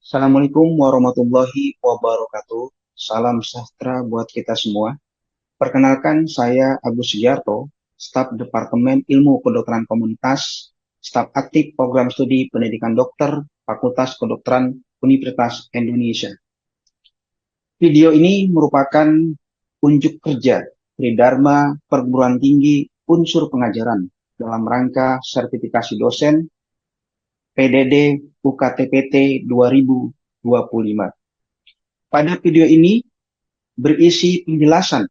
Assalamualaikum warahmatullahi wabarakatuh. Salam sejahtera buat kita semua. Perkenalkan, saya Agus Sugiarto, staf Departemen Ilmu Kedokteran Komunitas, staf aktif Program Studi Pendidikan Dokter, Fakultas Kedokteran Universitas Indonesia. Video ini merupakan unjuk kerja Tridharma Perguruan Tinggi Unsur Pengajaran dalam rangka sertifikasi dosen PDD UKTPT 2025. Pada video ini berisi penjelasan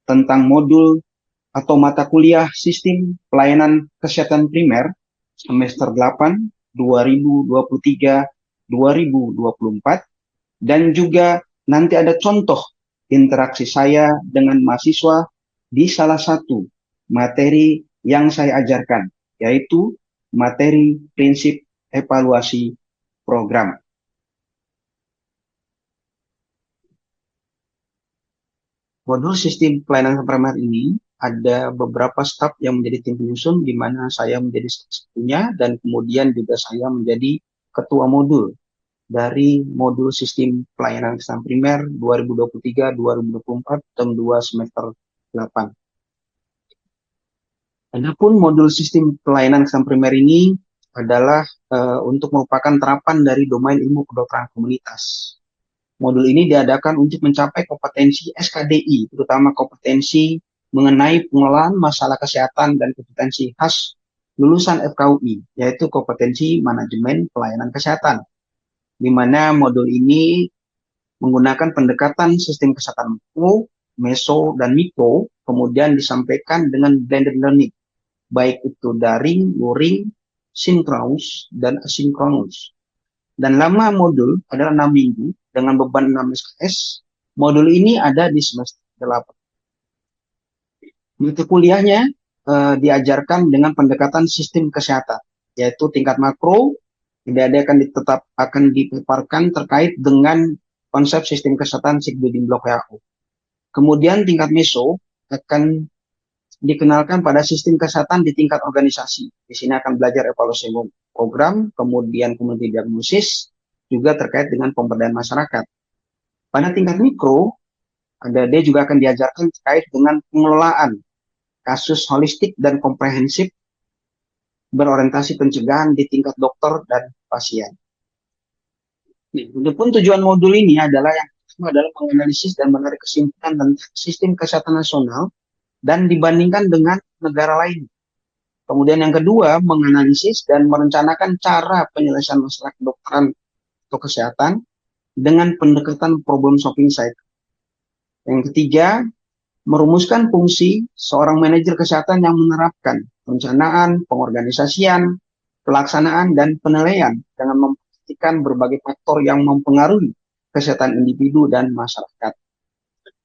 tentang modul atau mata kuliah Sistem Pelayanan Kesehatan Primer semester 8 2023-2024 dan juga nanti ada contoh interaksi saya dengan mahasiswa di salah satu materi yang saya ajarkan, yaitu materi prinsip evaluasi program. Modul sistem pelayanan primer ini ada beberapa staf yang menjadi tim penyusun, di mana saya menjadi satunya, dan kemudian juga saya menjadi ketua modul dari modul sistem pelayanan kesehatan primer 2023-2024 term 2 semester 8. Adapun modul sistem pelayanan kesehatan primer ini adalah untuk merupakan terapan dari domain ilmu kedokteran komunitas. Modul ini diadakan untuk mencapai kompetensi SKDI, terutama kompetensi mengenai pengelolaan masalah kesehatan dan kompetensi khas lulusan FKUI, yaitu kompetensi manajemen pelayanan kesehatan, di mana modul ini menggunakan pendekatan sistem kesehatan makro, meso, dan mikro, kemudian disampaikan dengan blended learning, baik itu daring, luring, sinkronus, dan asinkronus. Dan lama modul adalah 6 minggu dengan beban 6 SKS. Modul ini ada di semester 8. Mata kuliahnya diajarkan dengan pendekatan sistem kesehatan, yaitu tingkat makro, tidak akan dipaparkan terkait dengan konsep sistem kesehatan SIG Building Block WHO. Kemudian tingkat meso akan dikenalkan pada sistem kesehatan di tingkat organisasi. Di sini akan belajar evaluasi program, kemudian diagnosis, juga terkait dengan pemberdayaan masyarakat. Pada tingkat mikro, dia juga akan diajarkan terkait dengan pengelolaan kasus holistik dan komprehensif berorientasi pencegahan di tingkat dokter dan pasien. Adapun tujuan modul ini adalah yang pertama adalah menganalisis dan menarik kesimpulan tentang sistem kesehatan nasional dan dibandingkan dengan negara lain. Kemudian yang kedua, menganalisis dan merencanakan cara penyelesaian masalah kedokteran atau kesehatan dengan pendekatan problem solving cycle. Yang ketiga, merumuskan fungsi seorang manajer kesehatan yang menerapkan perencanaan, pengorganisasian, pelaksanaan, dan penilaian dengan memperhatikan berbagai faktor yang mempengaruhi kesehatan individu dan masyarakat.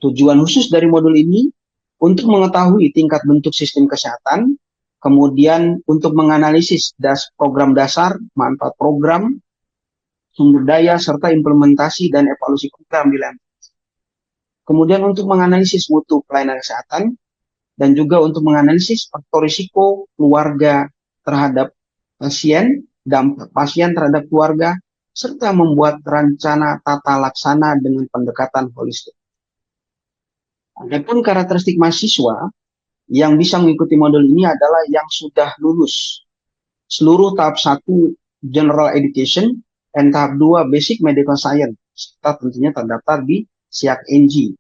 Tujuan khusus dari modul ini untuk mengetahui tingkat bentuk sistem kesehatan, kemudian untuk menganalisis program dasar, manfaat program, sumber daya, serta implementasi dan evaluasi program di layanan. Kemudian untuk menganalisis mutu pelayanan kesehatan, dan juga untuk menganalisis faktor risiko keluarga terhadap pasien, dampak pasien terhadap keluarga, serta membuat rencana tata laksana dengan pendekatan holistik. Adapun karakteristik mahasiswa yang bisa mengikuti modul ini adalah yang sudah lulus seluruh tahap 1 General Education dan tahap 2 Basic Medical Science, serta tentunya terdaftar di SIAK NG.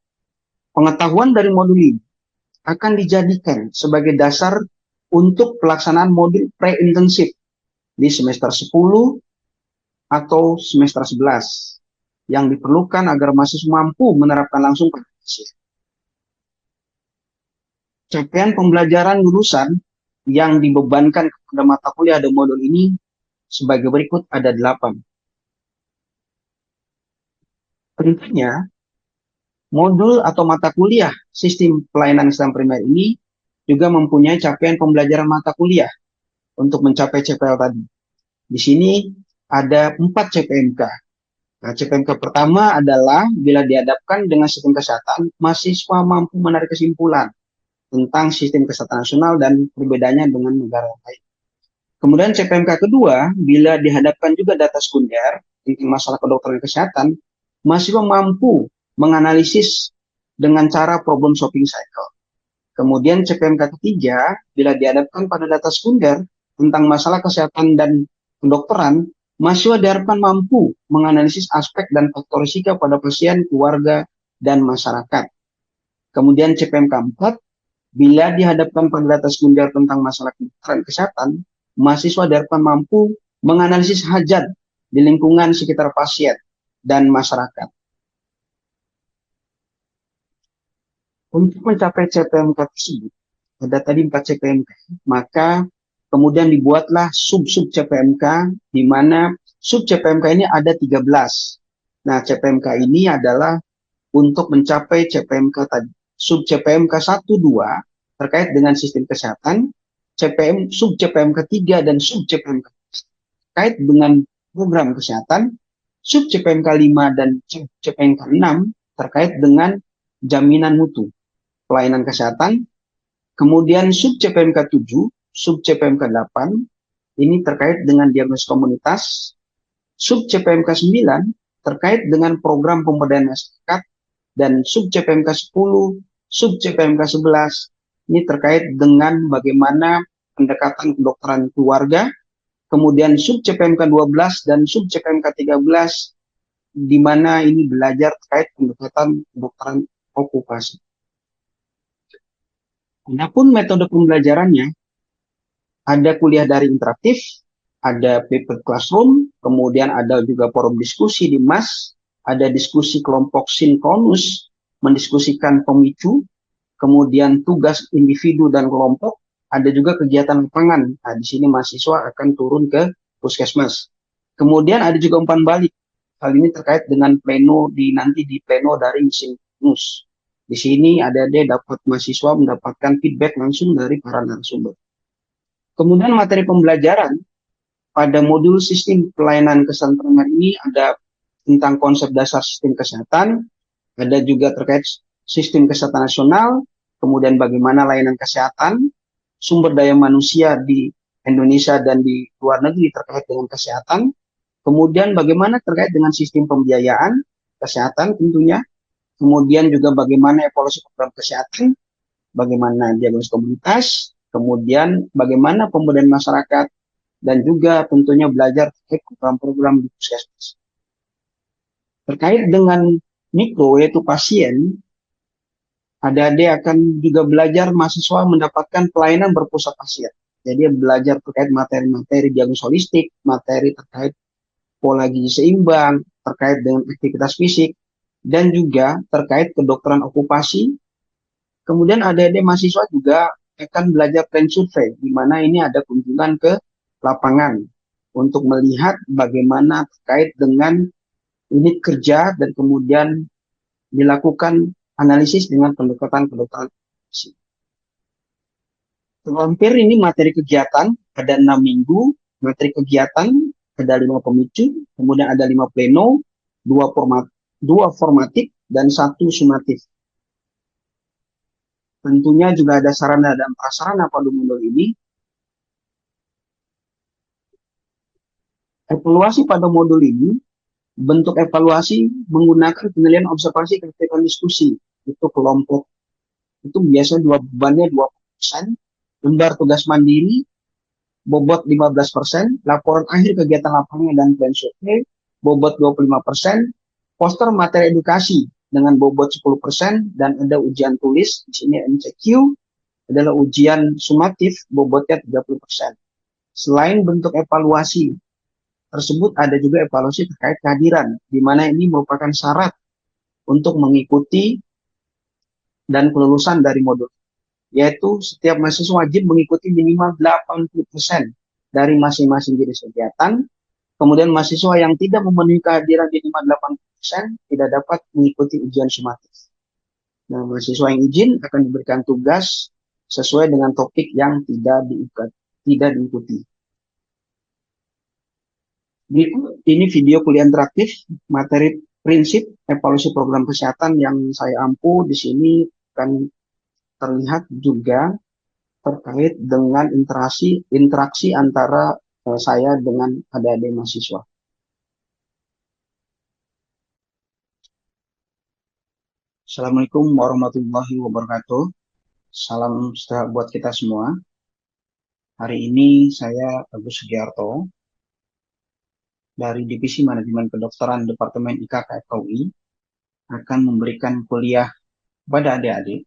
Pengetahuan dari modul ini akan dijadikan sebagai dasar untuk pelaksanaan modul pre-intensif di semester 10 atau semester 11 yang diperlukan agar mahasiswa mampu menerapkan langsung pada pasien. Capaian pembelajaran lulusan yang dibebankan kepada mata kuliah dan modul ini sebagai berikut ada 8. Tentunya, modul atau mata kuliah sistem pelayanan kesehatan primer ini juga mempunyai capaian pembelajaran mata kuliah untuk mencapai CPL tadi. Di sini ada 4 CPMK. Nah, CPMK pertama adalah bila dihadapkan dengan sistem kesehatan, mahasiswa mampu menarik kesimpulan tentang sistem kesehatan nasional dan perbedaannya dengan negara lain. Kemudian CPMK kedua, bila dihadapkan juga data sekunder, tentang masalah kedokteran kesehatan, mahasiswa mampu menganalisis dengan cara problem solving cycle. Kemudian CPMK ketiga, bila dihadapkan pada data sekunder tentang masalah kesehatan dan kedokteran, mahasiswa diharapkan mampu menganalisis aspek dan faktor risiko pada pasien, keluarga, dan masyarakat. Kemudian CPMK 4, bila dihadapkan pada data sekunder tentang masalah kedokteran kesehatan, mahasiswa diharapkan mampu menganalisis hajat di lingkungan sekitar pasien dan masyarakat. Untuk mencapai CPMK tersebut, ada tadi 4 CPMK, maka kemudian dibuatlah sub-sub CPMK, di mana sub CPMK ini ada 13. Nah, CPMK ini adalah untuk mencapai CPMK tadi. Sub CPMK 1, 2 terkait dengan sistem kesehatan, sub CPMK 3 dan sub CPMK terkait dengan program kesehatan, sub CPMK 5 dan sub CPMK 6 terkait dengan jaminan mutu pelayanan kesehatan. Kemudian sub CPMK 7, sub CPMK 8 ini terkait dengan diagnosis komunitas, sub CPMK 9 terkait dengan program pemberdayaan masyarakat, dan sub CPMK 10, sub CPMK 11 ini terkait dengan bagaimana pendekatan kedokteran keluarga. Kemudian sub CPMK 12 dan sub CPMK 13 di mana ini belajar terkait pendekatan kedokteran okupasi. Adapun metode pembelajarannya, ada kuliah daring interaktif, ada paper classroom, kemudian ada juga forum diskusi di MAS, ada diskusi kelompok sinkronus, mendiskusikan pemicu, kemudian tugas individu dan kelompok, ada juga kegiatan lapangan. Nah, di sini mahasiswa akan turun ke puskesmas. Kemudian ada juga umpan balik. Hal ini terkait dengan pleno nanti di pleno daring sinkronus. Di sini adik-adik dapat mahasiswa mendapatkan feedback langsung dari para narasumber. Kemudian materi pembelajaran pada modul sistem pelayanan kesehatan primer ini ada tentang konsep dasar sistem kesehatan, ada juga terkait sistem kesehatan nasional, kemudian bagaimana layanan kesehatan, sumber daya manusia di Indonesia dan di luar negeri terkait dengan kesehatan, kemudian bagaimana terkait dengan sistem pembiayaan kesehatan tentunya, kemudian juga bagaimana evaluasi program kesehatan, bagaimana diagnosis komunitas, kemudian bagaimana pemberdayaan masyarakat, dan juga tentunya belajar terkait program-program di puskesmas. Terkait dengan mikro, yaitu pasien, adik-adik akan juga belajar mahasiswa mendapatkan pelayanan berpusat pasien. Jadi belajar terkait materi-materi diagnosis holistik, materi terkait pola gizi seimbang, terkait dengan aktivitas fisik, dan juga terkait kedokteran okupasi. Kemudian adik-adik mahasiswa juga akan belajar trend survey, di mana ini ada kunjungan ke lapangan untuk melihat bagaimana terkait dengan unit kerja dan kemudian dilakukan analisis dengan pendekatan kedokteran okupasi. Hampir ini materi kegiatan, ada 6 minggu, materi kegiatan, ada 5 pemicu, kemudian ada 5 pleno, 2 formatif, dan 1 sumatif. Tentunya juga ada sarana dan prasarana pada modul ini. Evaluasi pada modul ini, bentuk evaluasi menggunakan penilaian observasi kegiatan diskusi. Itu kelompok, itu biasanya bebannya 20%, lembar tugas mandiri, bobot 15%, laporan akhir kegiatan lapangan dan plan survei, bobot 25%, poster materi edukasi dengan bobot 10%, dan ada ujian tulis, di sini MCQ, adalah ujian sumatif, bobotnya 30%. Selain bentuk evaluasi tersebut, ada juga evaluasi terkait kehadiran, di mana ini merupakan syarat untuk mengikuti dan kelulusan dari modul, yaitu setiap mahasiswa wajib mengikuti minimal 80% dari masing-masing jenis kegiatan. Kemudian mahasiswa yang tidak memenuhi kehadiran minimal 80% tidak dapat mengikuti ujian sumatif. Nah, mahasiswa yang izin akan diberikan tugas sesuai dengan topik yang tidak diikuti. Ini video kuliah interaktif, materi prinsip evaluasi program kesehatan yang saya ampu. Di sini akan terlihat juga terkait dengan interaksi antara saya dengan adik-adik mahasiswa. Assalamualaikum warahmatullahi wabarakatuh. Salam sejahtera buat kita semua. Hari ini saya Agus Sugiarto dari Divisi Manajemen Kedokteran Departemen IKK FKUI akan memberikan kuliah pada adik-adik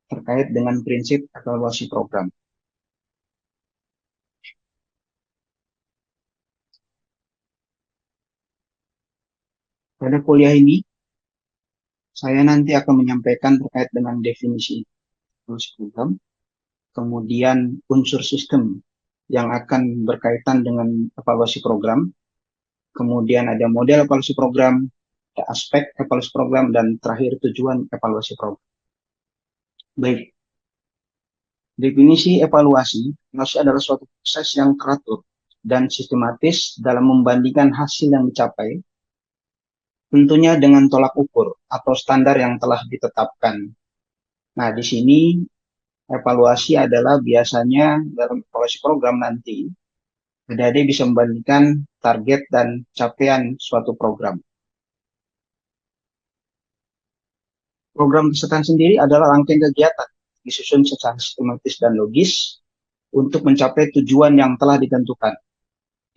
terkait dengan prinsip evaluasi program. Pada kuliah ini, saya nanti akan menyampaikan terkait dengan definisi evaluasi program, kemudian unsur sistem yang akan berkaitan dengan evaluasi program, kemudian ada model evaluasi program, ada aspek evaluasi program, dan terakhir tujuan evaluasi program. Baik, definisi evaluasi adalah suatu proses yang teratur dan sistematis dalam membandingkan hasil yang dicapai, tentunya dengan tolak ukur atau standar yang telah ditetapkan. Nah, di sini evaluasi adalah biasanya dalam evaluasi program nanti, adik-adik bisa membandingkan target dan capaian suatu program. Program kesehatan sendiri adalah rangkaian kegiatan disusun secara sistematis dan logis untuk mencapai tujuan yang telah ditentukan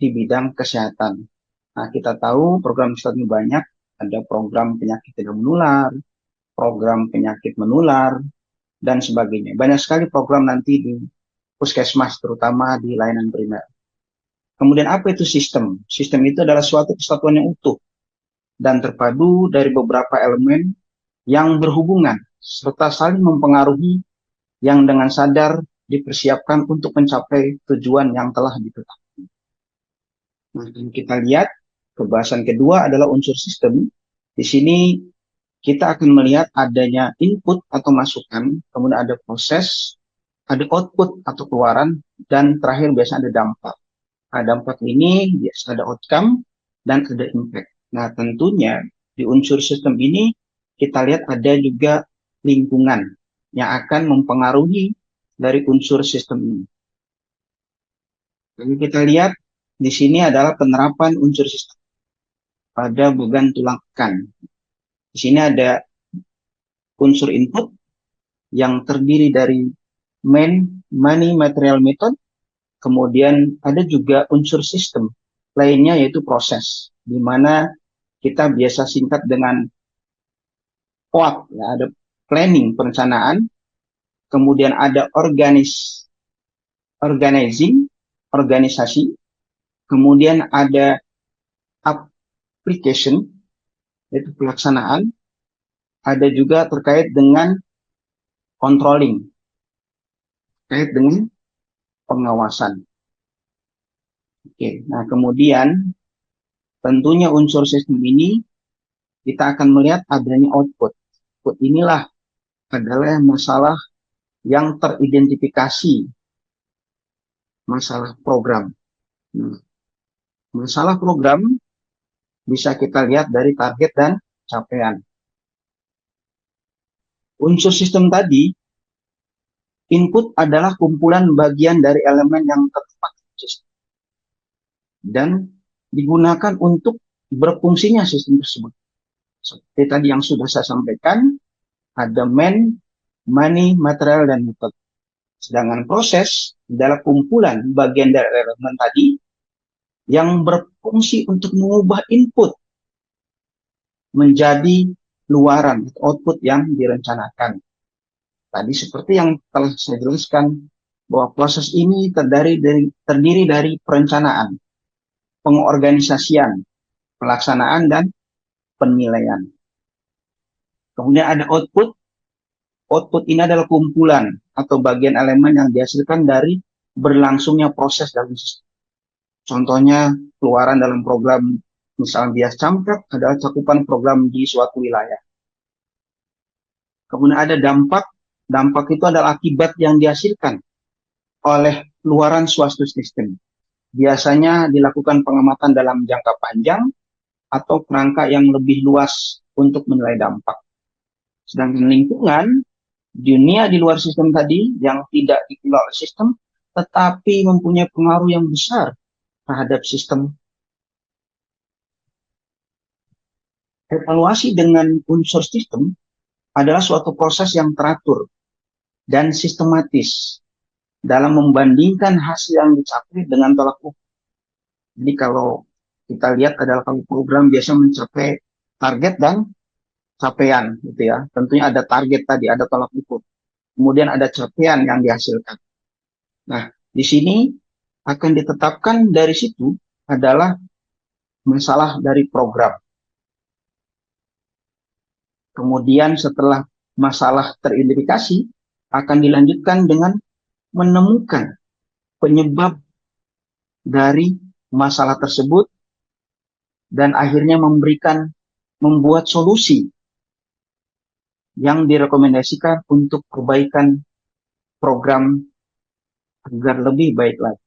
di bidang kesehatan. Nah, kita tahu program kesehatan banyak, ada program penyakit tidak menular, program penyakit menular, dan sebagainya. Banyak sekali program nanti di puskesmas, terutama di layanan primer. Kemudian apa itu sistem? Sistem itu adalah suatu kesatuan yang utuh dan terpadu dari beberapa elemen yang berhubungan serta saling mempengaruhi yang dengan sadar dipersiapkan untuk mencapai tujuan yang telah ditetapkan. Nah, kita lihat pembahasan kedua adalah unsur sistem. Di sini kita akan melihat adanya input atau masukan, kemudian ada proses, ada output atau keluaran, dan terakhir biasanya ada dampak. Nah, dampak ini biasa ada outcome dan ada impact. Nah, tentunya di unsur sistem ini kita lihat ada juga lingkungan yang akan mempengaruhi dari unsur sistem ini. Jadi kita lihat di sini adalah penerapan unsur sistem pada beban tulang pekan. Di sini ada unsur input yang terdiri dari money, material, method. Kemudian ada juga unsur sistem lainnya yaitu proses, di mana kita biasa singkat dengan POAP, ya, ada planning, perencanaan, kemudian ada organizing, organisasi, kemudian ada application, yaitu pelaksanaan, ada juga terkait dengan controlling, terkait dengan pengawasan. Oke, nah kemudian tentunya unsur sistem ini kita akan melihat adanya output. Output inilah adalah masalah yang teridentifikasi, masalah program. Nah, masalah program bisa kita lihat dari target dan capaian. Unsur sistem tadi, input adalah kumpulan bagian dari elemen yang terdapat dan digunakan untuk berfungsinya sistem tersebut. Seperti tadi yang sudah saya sampaikan, ada money, material, dan method. Sedangkan proses adalah kumpulan bagian dari elemen tadi yang berfungsi untuk mengubah input menjadi luaran, output yang direncanakan. Tadi seperti yang telah saya jelaskan, bahwa proses ini terdiri dari perencanaan, pengorganisasian, pelaksanaan, dan penilaian. Kemudian ada output. Output ini adalah kumpulan atau bagian elemen yang dihasilkan dari berlangsungnya proses dalam sistem. Contohnya, keluaran dalam program, misalnya bias campak, adalah cakupan program di suatu wilayah. Kemudian ada dampak. Dampak itu adalah akibat yang dihasilkan oleh luaran suatu sistem. Biasanya dilakukan pengamatan dalam jangka panjang atau kerangka yang lebih luas untuk menilai dampak. Sedangkan lingkungan, dunia di luar sistem tadi yang tidak dikelola oleh sistem, tetapi mempunyai pengaruh yang besar terhadap sistem. Evaluasi dengan unsur sistem adalah suatu proses yang teratur dan sistematis dalam membandingkan hasil yang dicapai dengan tolak ukur. Jadi kalau kita lihat adalah kalau program biasa mencapai target dan capaian gitu ya. Tentunya ada target tadi, ada tolak ukur. Kemudian ada capaian yang dihasilkan. Nah, di sini akan ditetapkan dari situ adalah masalah dari program. Kemudian setelah masalah teridentifikasi, akan dilanjutkan dengan menemukan penyebab dari masalah tersebut dan akhirnya membuat solusi yang direkomendasikan untuk perbaikan program agar lebih baik lagi.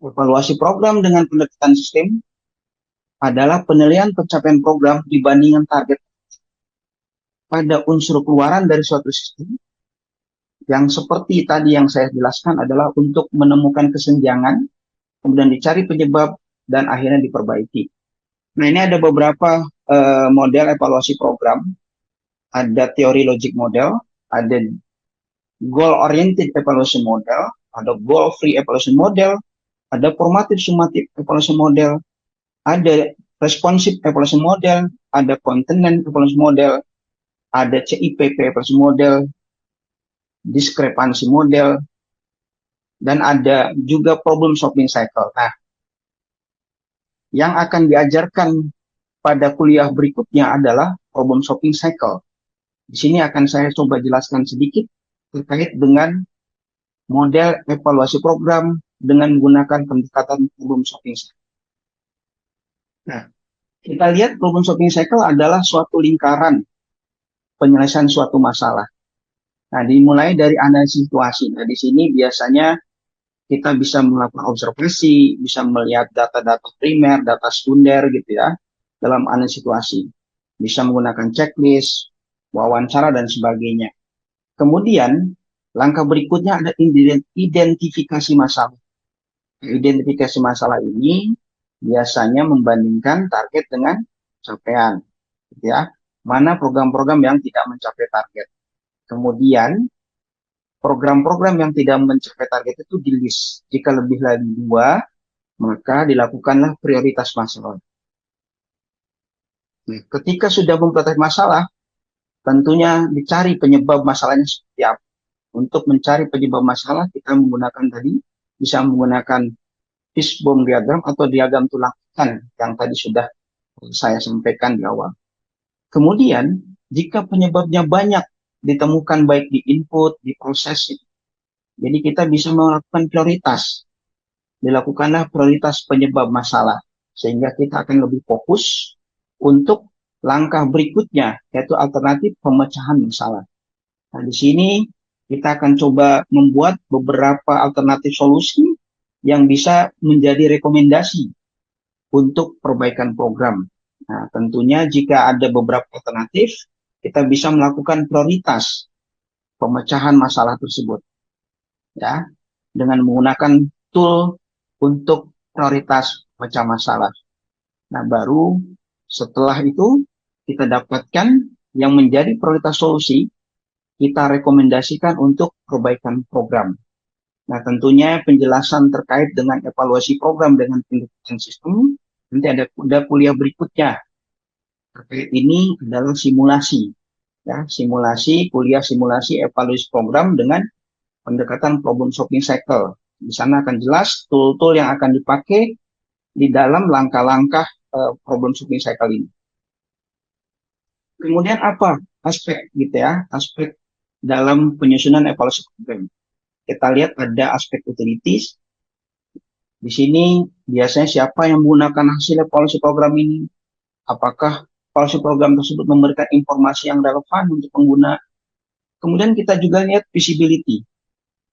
Evaluasi program dengan pendekatan sistem adalah penilaian pencapaian program dibandingkan target pada unsur keluaran dari suatu sistem yang seperti tadi yang saya jelaskan adalah untuk menemukan kesenjangan, kemudian dicari penyebab, dan akhirnya diperbaiki. Nah, ini ada beberapa model evaluasi program. Ada teori logic model, ada goal-oriented evaluation model, ada goal-free evaluation model, ada formative summative evaluation model, ada responsive evaluation model, ada content evaluation model, ada CIPP evaluation model, diskrepansi model, dan ada juga problem solving cycle. Nah, yang akan diajarkan pada kuliah berikutnya adalah problem solving cycle. Di sini akan saya coba jelaskan sedikit terkait dengan model evaluasi program dengan menggunakan pendekatan problem solving cycle. Nah, kita lihat problem solving cycle adalah suatu lingkaran penyelesaian suatu masalah. Nah, dimulai dari analisis situasi. Nah, di sini biasanya kita bisa melakukan observasi, bisa melihat data-data primer, data sekunder gitu ya, dalam analisis situasi. Bisa menggunakan checklist, wawancara, dan sebagainya. Kemudian, langkah berikutnya ada identifikasi masalah. Identifikasi masalah ini biasanya membandingkan target dengan capaian. Gitu ya. Mana program-program yang tidak mencapai target. Kemudian, program-program yang tidak mencapai target itu di-list. Jika lebih dari 2, maka dilakukanlah prioritas masalah. Nah, ketika sudah memprioritaskan masalah, tentunya dicari penyebab masalahnya seperti apa. Untuk mencari penyebab masalah, kita menggunakan tadi, bisa menggunakan fishbone diagram atau diagram tulang ikan yang tadi sudah saya sampaikan di awal. Kemudian, jika penyebabnya banyak ditemukan baik di input, di proses, jadi kita bisa melakukan prioritas. Dilakukanlah prioritas penyebab masalah. Sehingga kita akan lebih fokus untuk langkah berikutnya, yaitu alternatif pemecahan masalah. Nah, di sini kita akan coba membuat beberapa alternatif solusi yang bisa menjadi rekomendasi untuk perbaikan program. Nah, tentunya jika ada beberapa alternatif, kita bisa melakukan prioritas pemecahan masalah tersebut. Ya, dengan menggunakan tool untuk prioritas pemecah masalah. Nah, baru setelah itu kita dapatkan yang menjadi prioritas solusi, kita rekomendasikan untuk perbaikan program. Nah, tentunya penjelasan terkait dengan evaluasi program dengan pendekatan sistem, nanti ada kuliah berikutnya. Terkait ini adalah simulasi. Ya, kuliah simulasi evaluasi program dengan pendekatan problem solving cycle. Di sana akan jelas tool-tool yang akan dipakai di dalam langkah-langkah problem solving cycle ini. Kemudian apa aspek gitu ya, aspek dalam penyusunan evaluasi program. Kita lihat ada aspek utilities. Di sini biasanya siapa yang menggunakan hasil evaluasi program ini? Apakah evaluasi program tersebut memberikan informasi yang relevan untuk pengguna? Kemudian kita juga lihat visibility.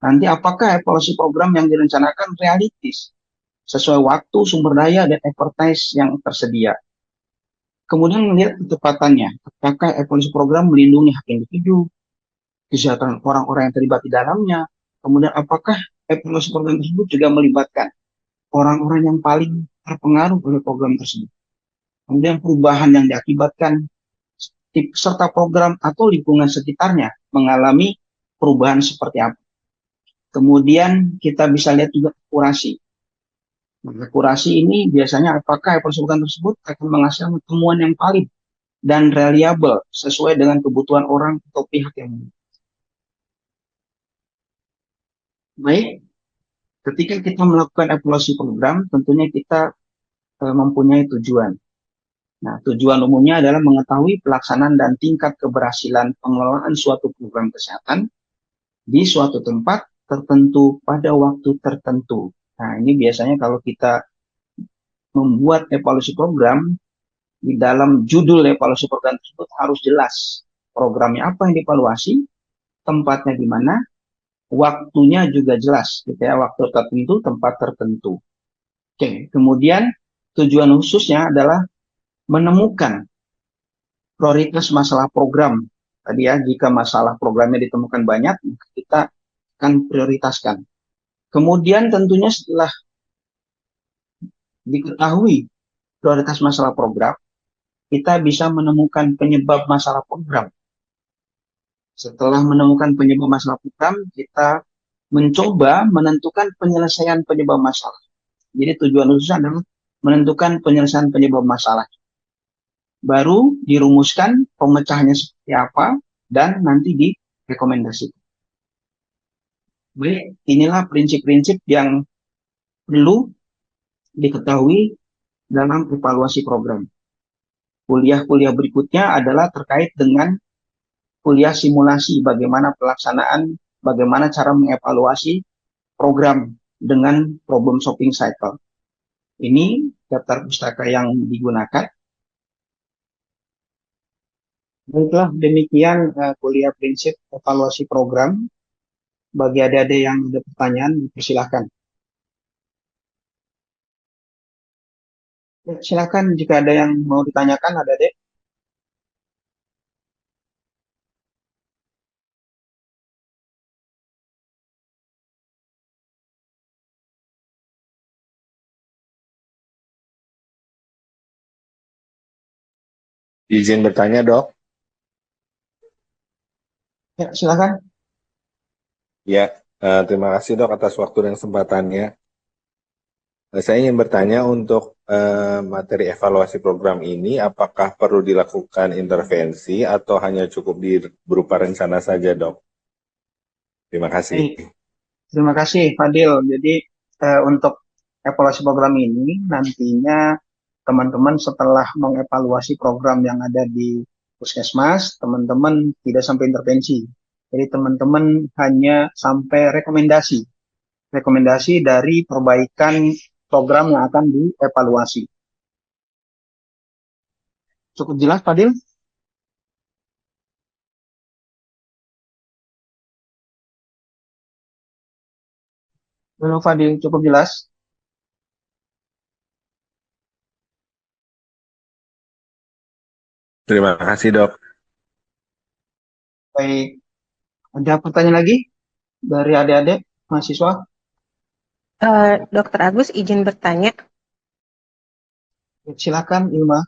Nanti apakah evaluasi program yang direncanakan realistis, sesuai waktu, sumber daya, dan expertise yang tersedia. Kemudian melihat kecepatannya. Apakah evaluasi program melindungi hak individu, kesehatan orang-orang yang terlibat di dalamnya. Kemudian apakah evaluasi program tersebut juga melibatkan orang-orang yang paling terpengaruh oleh program tersebut. Kemudian perubahan yang diakibatkan peserta program atau lingkungan sekitarnya mengalami perubahan seperti apa. Kemudian kita bisa lihat juga akurasi. Nah, akurasi ini biasanya apakah evaluasi program tersebut akan menghasilkan temuan yang valid dan reliable sesuai dengan kebutuhan orang atau pihak yang baik. Ketika kita melakukan evaluasi program, tentunya kita mempunyai tujuan. Nah, tujuan umumnya adalah mengetahui pelaksanaan dan tingkat keberhasilan pengelolaan suatu program kesehatan di suatu tempat tertentu pada waktu tertentu. Nah, ini biasanya kalau kita membuat evaluasi program, di dalam judul evaluasi program tersebut harus jelas programnya apa yang dievaluasi, tempatnya di mana, waktunya juga jelas, gitu ya, waktu tertentu, tempat tertentu. Oke, kemudian tujuan khususnya adalah menemukan prioritas masalah program. Tadi ya, jika masalah programnya ditemukan banyak, maka kita akan prioritaskan. Kemudian tentunya setelah diketahui prioritas masalah program, kita bisa menemukan penyebab masalah program. Setelah menemukan penyebab masalah program, kita mencoba menentukan penyelesaian penyebab masalah. Jadi tujuan khususnya adalah menentukan penyelesaian penyebab masalah. Baru dirumuskan pemecahannya seperti apa dan nanti direkomendasikan. Baik, inilah prinsip-prinsip yang perlu diketahui dalam evaluasi program. Kuliah-kuliah berikutnya adalah terkait dengan kuliah simulasi, bagaimana pelaksanaan, bagaimana cara mengevaluasi program dengan problem solving cycle. Ini daftar pustaka yang digunakan. Baiklah, demikian kuliah prinsip evaluasi program. Bagi adik-adik yang ada pertanyaan, persilahkan. Ya, silakan jika ada yang mau ditanyakan, adik-adik. Izin bertanya, Dok. Ya, silakan. Ya, terima kasih, Dok, atas waktu dan kesempatannya. Saya ingin bertanya untuk materi evaluasi program ini, apakah perlu dilakukan intervensi atau hanya cukup berupa rencana saja, Dok? Terima kasih. Baik, terima kasih, Fadil. Jadi, untuk evaluasi program ini, nantinya teman-teman setelah mengevaluasi program yang ada di Puskesmas, teman-teman tidak sampai intervensi. Jadi, teman-teman hanya sampai rekomendasi. Rekomendasi dari perbaikan program yang akan dievaluasi. Cukup jelas, Fadil? Belum, Fadil, cukup jelas. Terima kasih, Dok. Baik, ada pertanyaan lagi dari adik-adik mahasiswa? Dokter Agus izin bertanya, Silakan, Ilma.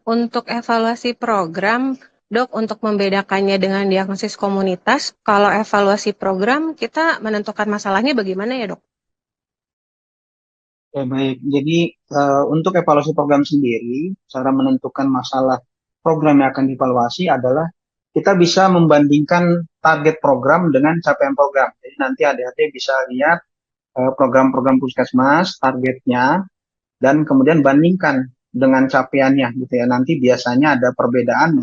untuk evaluasi program, Dok, untuk membedakannya dengan diagnosis komunitas, kalau evaluasi program kita menentukan masalahnya bagaimana ya, Dok? Ya, baik. Jadi untuk evaluasi program sendiri, cara menentukan masalah program yang akan dievaluasi adalah kita bisa membandingkan target program dengan capaian program. Jadi nanti adik-adik bisa lihat program-program Puskesmas, targetnya, dan kemudian bandingkan dengan capaiannya gitu ya. Nanti biasanya ada perbedaan.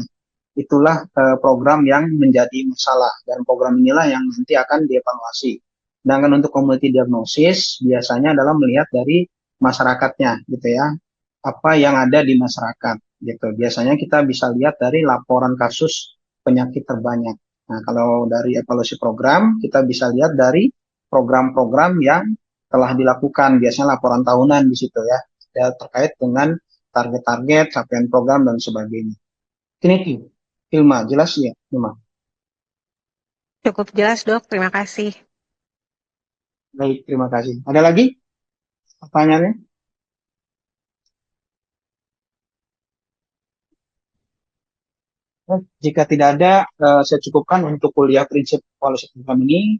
Itulah program yang menjadi masalah dan program inilah yang nanti akan dievaluasi. Sedangkan untuk community diagnosis biasanya adalah melihat dari masyarakatnya gitu ya. Apa yang ada di masyarakat gitu. Biasanya kita bisa lihat dari laporan kasus penyakit terbanyak. Nah, kalau dari evaluasi program kita bisa lihat dari program-program yang telah dilakukan, biasanya laporan tahunan di situ ya, terkait dengan target-target, capaian program dan sebagainya. Ini Hilma, jelas ya, Hilma? Cukup jelas, Dok. Terima kasih. Baik, terima kasih. Ada lagi pertanyaannya? Jika tidak ada, saya cukupkan untuk kuliah prinsip evaluasi program ini.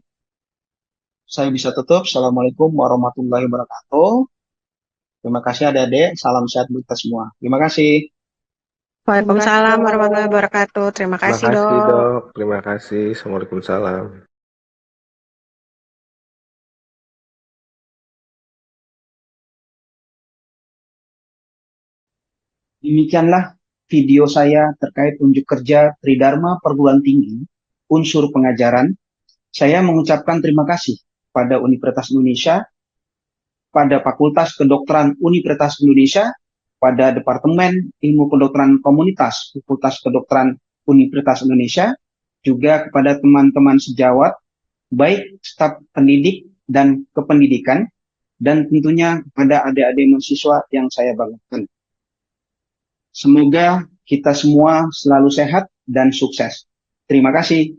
Saya bisa tutup. Assalamualaikum warahmatullahi wabarakatuh. Terima kasih adik-adik. Salam sehat buat kita semua. Terima kasih. Waalaikumsalam warahmatullahi wabarakatuh. Terima Terima kasih, kasih, Dok. Dok. Terima kasih. Assalamualaikum. Demikianlah video saya terkait unjuk kerja Tridharma Perguruan Tinggi unsur pengajaran. Saya mengucapkan terima kasih pada Universitas Indonesia, pada Fakultas Kedokteran Universitas Indonesia, pada Departemen Ilmu Kedokteran Komunitas Fakultas Kedokteran Universitas Indonesia, juga kepada teman-teman sejawat, baik staf pendidik dan kependidikan, dan tentunya kepada adik-adik mahasiswa yang saya banggakan. Semoga kita semua selalu sehat dan sukses. Terima kasih.